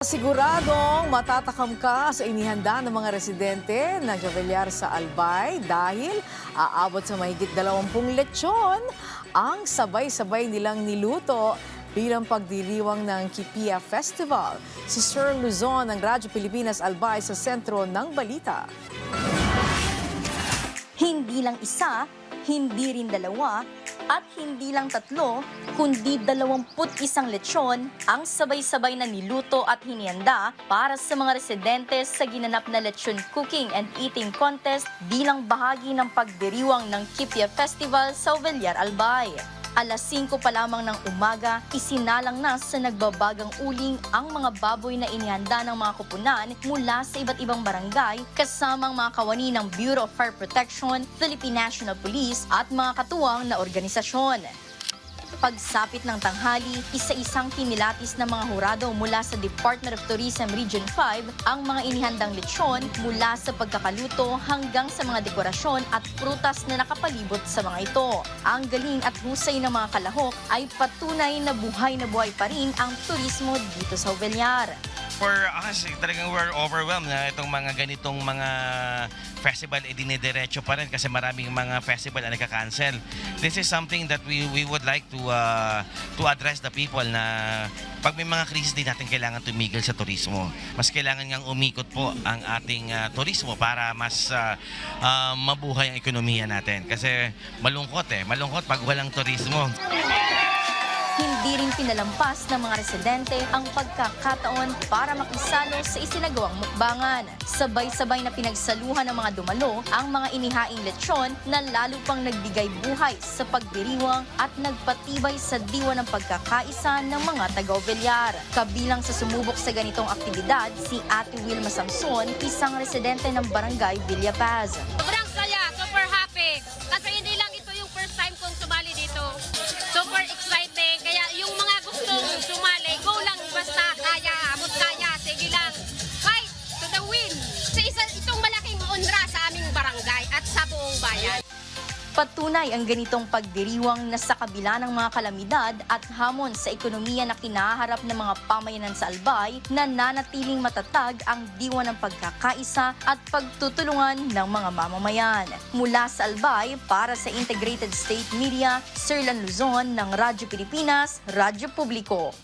Siguradong matatakam ka sa inihanda ng mga residente na Javellar sa Albay dahil aabot sa mahigit 20 lechon ang sabay-sabay nilang niluto bilang pagdiriwang ng Kipiya Festival. Si Sir Luzon ng Radyo Pilipinas Albay sa sentro ng balita. Hindi lang isa, hindi rin dalawa, at hindi lang tatlo, kundi 21 lechon ang sabay-sabay na niluto at hinihanda para sa mga residente sa ginanap na Lechon Cooking and Eating Contest bilang bahagi ng pagdiriwang ng Kipiya Festival sa Javellar, Albay. Alas 5 pa lamang ng umaga, isinalang na sa nagbabagang uling ang mga baboy na inihanda ng mga kupunan mula sa iba't ibang barangay kasamang mga kawani ng Bureau of Fire Protection, Philippine National Police at mga katuwang na organisasyon. Pagsapit ng tanghali, isa-isang kinilatis ng mga hurado mula sa Department of Tourism Region 5 ang mga inihandang lechon mula sa pagkakaluto hanggang sa mga dekorasyon at prutas na nakapalibot sa mga ito. Ang galing at husay ng mga kalahok ay patunay na buhay pa rin ang turismo dito sa Javellar. For us, talagang we're overwhelmed na itong mga ganitong mga festival dinidiretso pa rin kasi maraming mga festival na nagka-cancel. This is something that we would like to address the people na pag may mga krisis din natin kailangan tumigil sa turismo. Mas kailangan ngang umikot po ang ating turismo para mas mabuhay ang ekonomiya natin. Kasi malungkot pag walang turismo. Hindi rin pinalampas ng mga residente ang pagkakataon para makisalo sa isinagawang mukbangan. Sabay-sabay na pinagsaluhan ng mga dumalo ang mga inihaing lechon na lalo pang nagbigay buhay sa pagdiriwang at nagpatibay sa diwa ng pagkakaisa ng mga taga-Javellar. Kabilang sa sumubok sa ganitong aktibidad si Ate Wilma Samson, isang residente ng Barangay Villa Paz. Sobrang saya, super happy. Kasi hindi lang ito yung first time kong sumali dito. Super exciting. Kaya yung mga gustong sumali, go lang basta kaya, abot kaya, sige lang. Fight to the win. Itong malaking honra sa aming barangay at sa buong bayan. Patunay ang ganitong pagdiriwang na sa kabila ng mga kalamidad at hamon sa ekonomiya na kinaharap ng mga pamayanan sa Albay, nananatiling matatag ang diwa ng pagkakaisa at pagtutulungan ng mga mamamayan. Mula sa Albay, para sa Integrated State Media, Sir Luzon ng Radyo Pilipinas, Radyo Publiko.